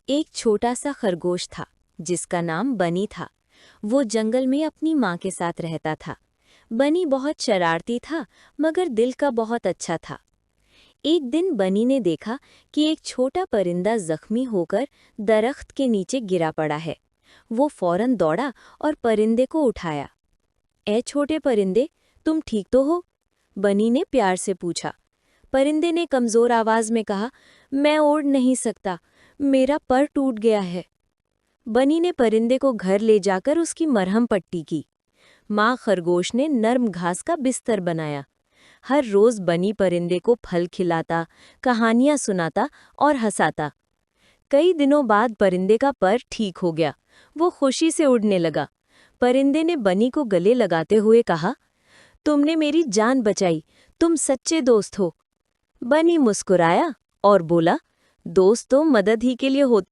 एक छोटा सा खरगोश था जिसका नाम बनी था। वो जंगल में अपनी माँ के साथ रहता था। बनी बहुत शरारती था मगर दिल का बहुत अच्छा था। एक दिन बनी ने देखा कि एक छोटा परिंदा जख्मी होकर दरख्त के नीचे गिरा पड़ा है। वो फौरन दौड़ा और परिंदे को उठाया। ए छोटे परिंदे, तुम ठीक तो हो? बनी ने प्यार से पूछा। परिंदे ने कमजोर आवाज में कहा, मैं उड़ नहीं सकता, मेरा पर टूट गया है। बनी ने परिंदे को घर ले जाकर उसकी मरहम पट्टी की। माँ खरगोश ने नर्म घास का बिस्तर बनाया। हर रोज बनी परिंदे को फल खिलाता, कहानियां सुनाता और हंसाता। कई दिनों बाद परिंदे का पर ठीक हो गया। वो खुशी से उड़ने लगा। परिंदे ने बनी को गले लगाते हुए कहा, तुमने मेरी जान बचाई, तुम सच्चे दोस्त हो। बनी मुस्कुराया और बोला, दोस्त तो मदद ही के लिए होते